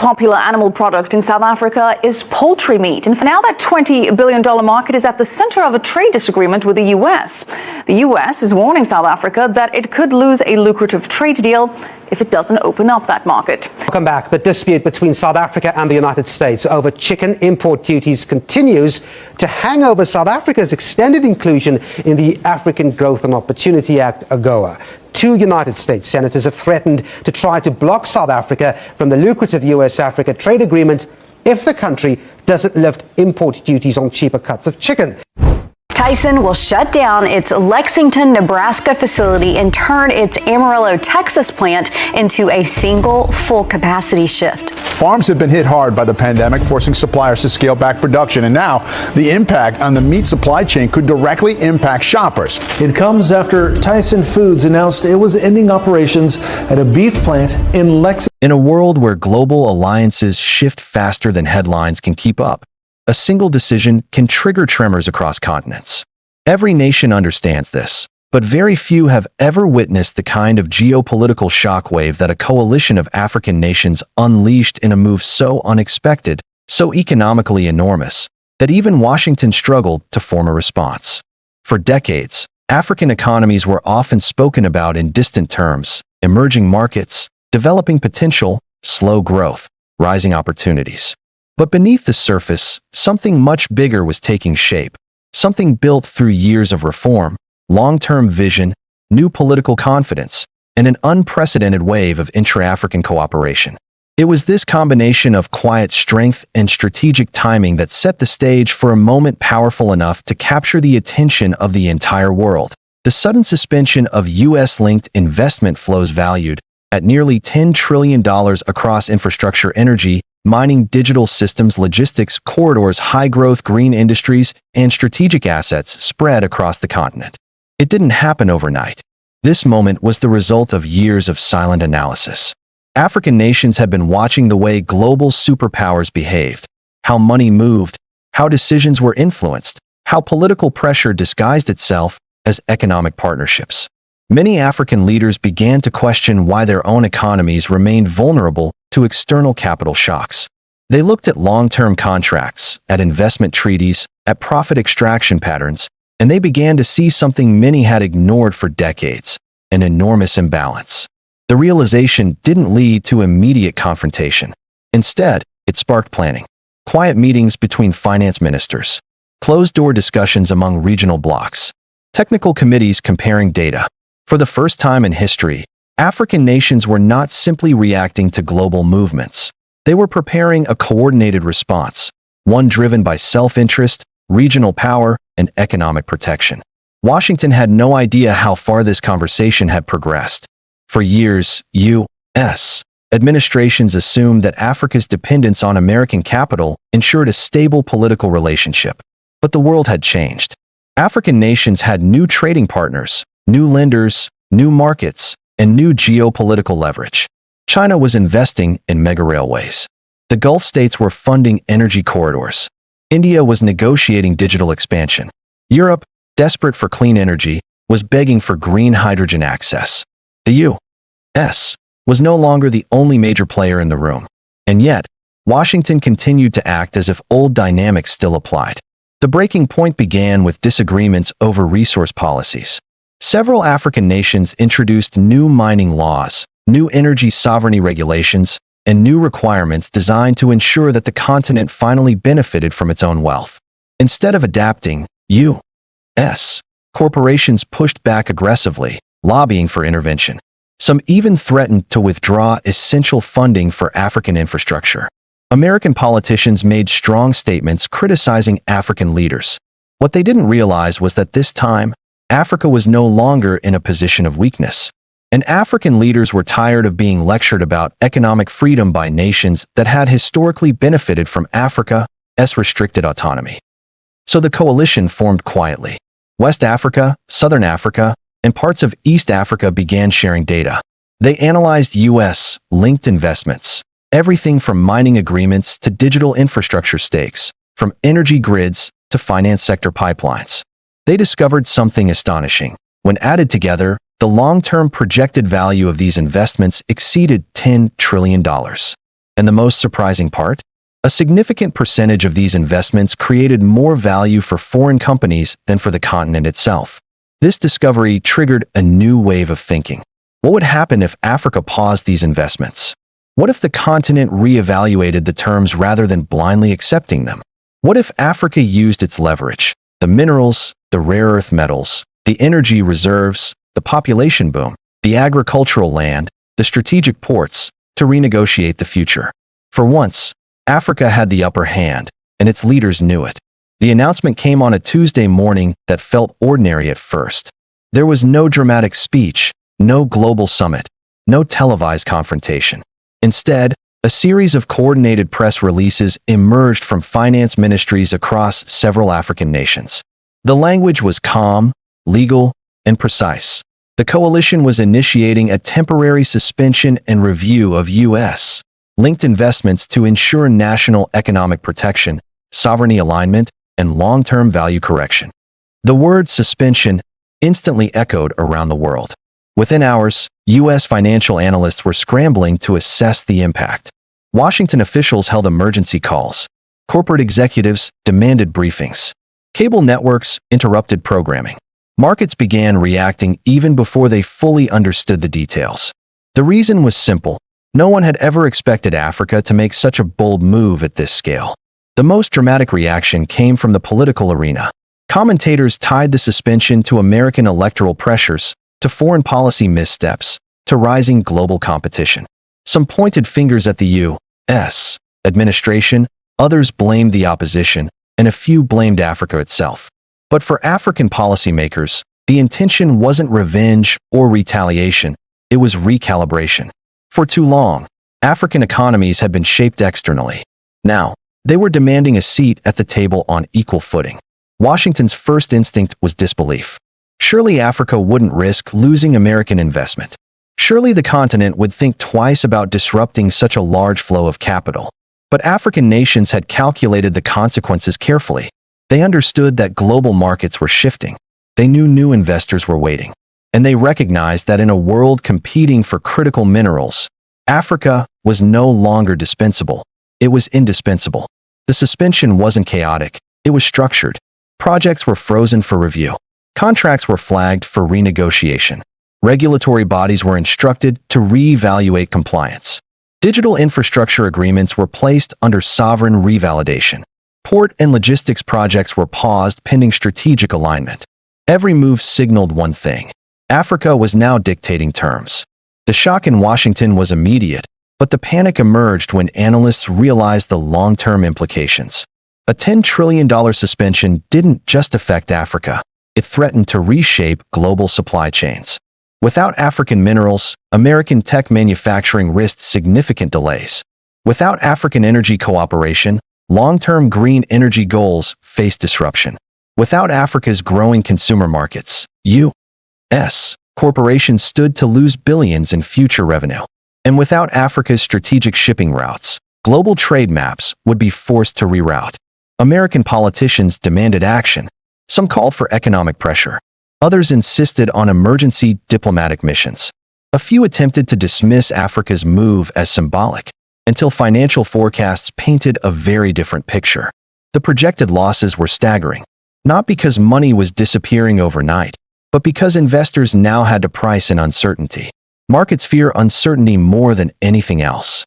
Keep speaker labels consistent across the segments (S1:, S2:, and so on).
S1: popular animal product in South Africa is poultry meat. And for now, that $20 billion market is at the center of a trade disagreement with the U.S. The U.S. is warning South Africa that it could lose a lucrative trade deal if it doesn't open up that market.
S2: Welcome back. The dispute between South Africa and the United States over chicken import duties continues to hang over South Africa's extended inclusion in the African Growth and Opportunity Act, AGOA. Two United States senators have threatened to try to block South Africa from the lucrative US-Africa trade agreement if the country doesn't lift import duties on cheaper cuts of chicken.
S3: Tyson will shut down its Lexington, Nebraska facility and turn its Amarillo, Texas plant into a single full-capacity shift.
S4: Farms have been hit hard by the pandemic, forcing suppliers to scale back production. And now the impact on the meat supply chain could directly impact shoppers.
S5: It comes after Tyson Foods announced it was ending operations at a beef plant in Lexington.
S6: In a world where global alliances shift faster than headlines can keep up, a single decision can trigger tremors across continents. Every nation understands this, but very few have ever witnessed the kind of geopolitical shockwave that a coalition of African nations unleashed in a move so unexpected, so economically enormous, that even Washington struggled to form a response. For decades, African economies were often spoken about in distant terms: emerging markets, developing potential, slow growth, rising opportunities. But beneath the surface, something much bigger was taking shape, something built through years of reform, long-term vision, new political confidence, and an unprecedented wave of intra-African cooperation. It was this combination of quiet strength and strategic timing that set the stage for a moment powerful enough to capture the attention of the entire world: the sudden suspension of U.S.-linked investment flows valued at nearly $10 trillion across infrastructure, energy, mining, digital systems, logistics, corridors, high-growth green industries, and strategic assets spread across the continent. It didn't happen overnight. This moment was the result of years of silent analysis. African nations had been watching the way global superpowers behaved, how money moved, how decisions were influenced, how political pressure disguised itself as economic partnerships. Many African leaders began to question why their own economies remained vulnerable to external capital shocks. They looked at long-term contracts, at investment treaties, at profit extraction patterns, and they began to see something many had ignored for decades: an enormous imbalance. The realization didn't lead to immediate confrontation. Instead, it sparked planning. Quiet meetings between finance ministers, closed-door discussions among regional blocs, technical committees comparing data. For the first time in history, African nations were not simply reacting to global movements. They were preparing a coordinated response, one driven by self-interest, regional power, and economic protection. Washington had no idea how far this conversation had progressed. For years, U.S. administrations assumed that Africa's dependence on American capital ensured a stable political relationship. But the world had changed. African nations had new trading partners, new lenders, new markets, and new geopolitical leverage. China was investing in mega railways. The Gulf states were funding energy corridors. India was negotiating digital expansion. Europe, desperate for clean energy, was begging for green hydrogen access. The U.S. was no longer the only major player in the room. And yet, Washington continued to act as if old dynamics still applied. The breaking point began with disagreements over resource policies. Several African nations introduced new mining laws, new energy sovereignty regulations, and new requirements designed to ensure that the continent finally benefited from its own wealth. Instead of adapting, U.S. corporations pushed back aggressively, lobbying for intervention. Some even threatened to withdraw essential funding for African infrastructure. American politicians made strong statements criticizing African leaders. What they didn't realize was that this time, Africa was no longer in a position of weakness. And African leaders were tired of being lectured about economic freedom by nations that had historically benefited from Africa's restricted autonomy. So the coalition formed quietly. West Africa, Southern Africa, and parts of East Africa began sharing data. They analyzed U.S.-linked investments, everything from mining agreements to digital infrastructure stakes, from energy grids to finance sector pipelines. They discovered something astonishing. When added together, the long-term projected value of these investments exceeded $10 trillion. And the most surprising part? A significant percentage of these investments created more value for foreign companies than for the continent itself. This discovery triggered a new wave of thinking. What would happen if Africa paused these investments? What if the continent reevaluated the terms rather than blindly accepting them? What if Africa used its leverage, the minerals, the rare earth metals, the energy reserves, the population boom, the agricultural land, the strategic ports, to renegotiate the future? For once, Africa had the upper hand, and its leaders knew it. The announcement came on a Tuesday morning that felt ordinary at first. There was no dramatic speech, no global summit, no televised confrontation. Instead, a series of coordinated press releases emerged from finance ministries across several African nations. The language was calm, legal, and precise. The coalition was initiating a temporary suspension and review of U.S.-linked investments to ensure national economic protection, sovereignty alignment, and long-term value correction. The word suspension instantly echoed around the world. Within hours, U.S. financial analysts were scrambling to assess the impact. Washington officials held emergency calls. Corporate executives demanded briefings. Cable networks interrupted programming. Markets began reacting even before they fully understood the details. The reason was simple. No one had ever expected Africa to make such a bold move at this scale. The most dramatic reaction came from the political arena. Commentators tied the suspension to American electoral pressures, to foreign policy missteps, to rising global competition. Some pointed fingers at the U.S. administration, others blamed the opposition, and a few blamed Africa itself. But for African policymakers, the intention wasn't revenge or retaliation, it was recalibration. For too long, African economies had been shaped externally. Now, they were demanding a seat at the table on equal footing. Washington's first instinct was disbelief. Surely Africa wouldn't risk losing American investment. Surely the continent would think twice about disrupting such a large flow of capital. But African nations had calculated the consequences carefully. They understood that global markets were shifting. They knew new investors were waiting. And they recognized that in a world competing for critical minerals, Africa was no longer dispensable. It was indispensable. The suspension wasn't chaotic. It was structured. Projects were frozen for review. Contracts were flagged for renegotiation. Regulatory bodies were instructed to reevaluate compliance. Digital infrastructure agreements were placed under sovereign revalidation. Port and logistics projects were paused pending strategic alignment. Every move signaled one thing. Africa was now dictating terms. The shock in Washington was immediate, but the panic emerged when analysts realized the long-term implications. A $10 trillion suspension didn't just affect Africa. It threatened to reshape global supply chains. Without African minerals, American tech manufacturing risked significant delays. Without African energy cooperation, long-term green energy goals faced disruption. Without Africa's growing consumer markets, U.S. corporations stood to lose billions in future revenue. And without Africa's strategic shipping routes, global trade maps would be forced to reroute. American politicians demanded action. Some called for economic pressure. Others insisted on emergency diplomatic missions. A few attempted to dismiss Africa's move as symbolic, until financial forecasts painted a very different picture. The projected losses were staggering, not because money was disappearing overnight, but because investors now had to price in uncertainty. Markets fear uncertainty more than anything else.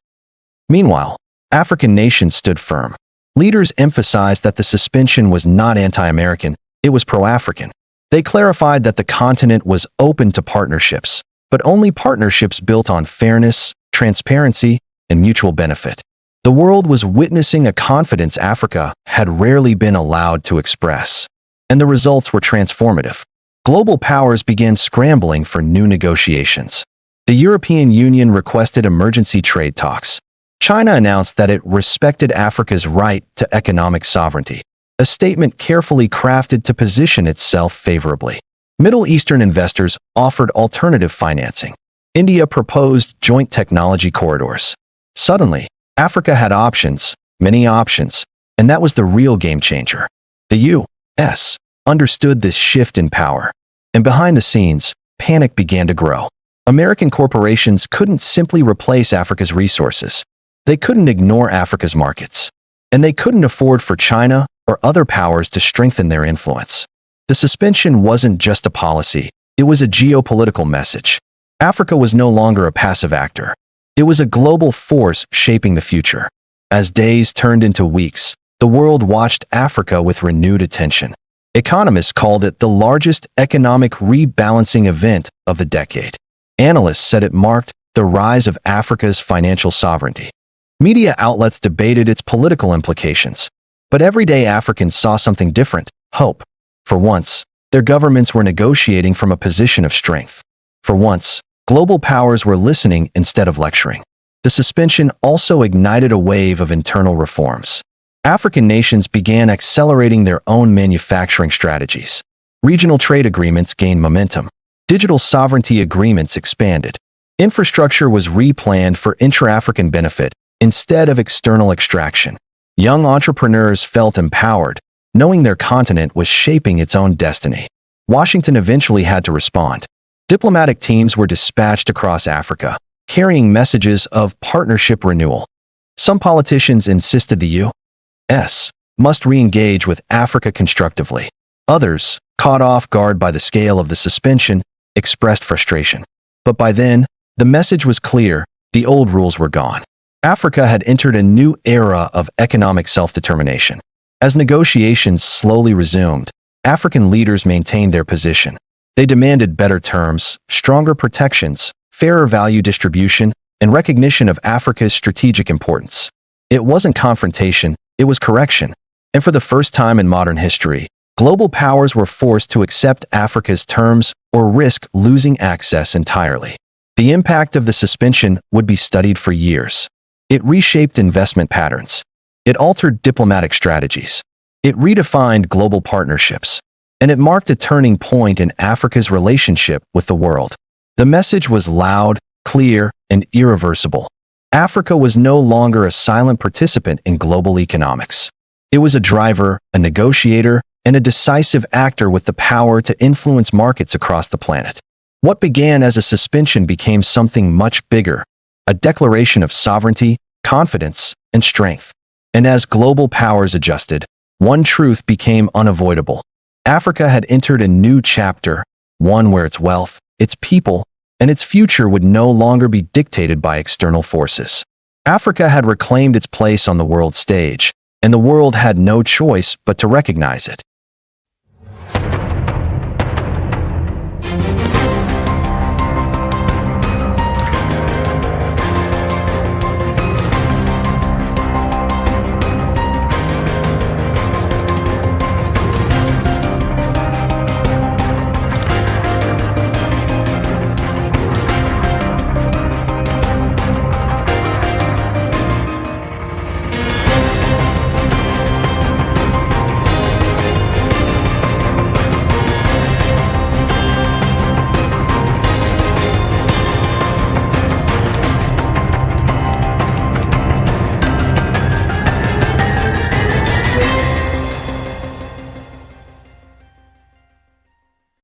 S6: Meanwhile, African nations stood firm. Leaders emphasized that the suspension was not anti-American, it was pro-African. They clarified that the continent was open to partnerships, but only partnerships built on fairness, transparency, and mutual benefit. The world was witnessing a confidence Africa had rarely been allowed to express. And the results were transformative. Global powers began scrambling for new negotiations. The European Union requested emergency trade talks. China announced that it respected Africa's right to economic sovereignty, a statement carefully crafted to position itself favorably. Middle Eastern investors offered alternative financing. India proposed joint technology corridors. Suddenly, Africa had options, many options, and that was the real game changer. The U.S. understood this shift in power, and behind the scenes, panic began to grow. American corporations couldn't simply replace Africa's resources. They couldn't ignore Africa's markets, and they couldn't afford for China or other powers to strengthen their influence. The suspension wasn't just a policy, it was a geopolitical message. Africa was no longer a passive actor. It was a global force shaping the future. As days turned into weeks, the world watched Africa with renewed attention. Economists called it the largest economic rebalancing event of the decade. Analysts said it marked the rise of Africa's financial sovereignty. Media outlets debated its political implications. But everyday Africans saw something different: hope. For once, their governments were negotiating from a position of strength. For once, global powers were listening instead of lecturing. The suspension also ignited a wave of internal reforms. African nations began accelerating their own manufacturing strategies. Regional trade agreements gained momentum. Digital sovereignty agreements expanded. Infrastructure was replanned for intra-African benefit instead of external extraction. Young entrepreneurs felt empowered, knowing their continent was shaping its own destiny. Washington eventually had to respond. Diplomatic teams were dispatched across Africa, carrying messages of partnership renewal. Some politicians insisted the U.S. must re-engage with Africa constructively. Others, caught off guard by the scale of the suspension, expressed frustration. But by then, the message was clear: the old rules were gone. Africa had entered a new era of economic self-determination. As negotiations slowly resumed, African leaders maintained their position. They demanded better terms, stronger protections, fairer value distribution, and recognition of Africa's strategic importance. It wasn't confrontation, it was correction. And for the first time in modern history, global powers were forced to accept Africa's terms or risk losing access entirely. The impact of the suspension would be studied for years. It reshaped investment patterns. It altered diplomatic strategies. It redefined global partnerships. And it marked a turning point in Africa's relationship with the world. The message was loud, clear, and irreversible. Africa was no longer a silent participant in global economics. It was a driver, a negotiator, and a decisive actor with the power to influence markets across the planet. What began as a suspension became something much bigger, a declaration of sovereignty, confidence, and strength. And as global powers adjusted, one truth became unavoidable. Africa had entered a new chapter, one where its wealth, its people, and its future would no longer be dictated by external forces. Africa had reclaimed its place on the world stage, and the world had no choice but to recognize it.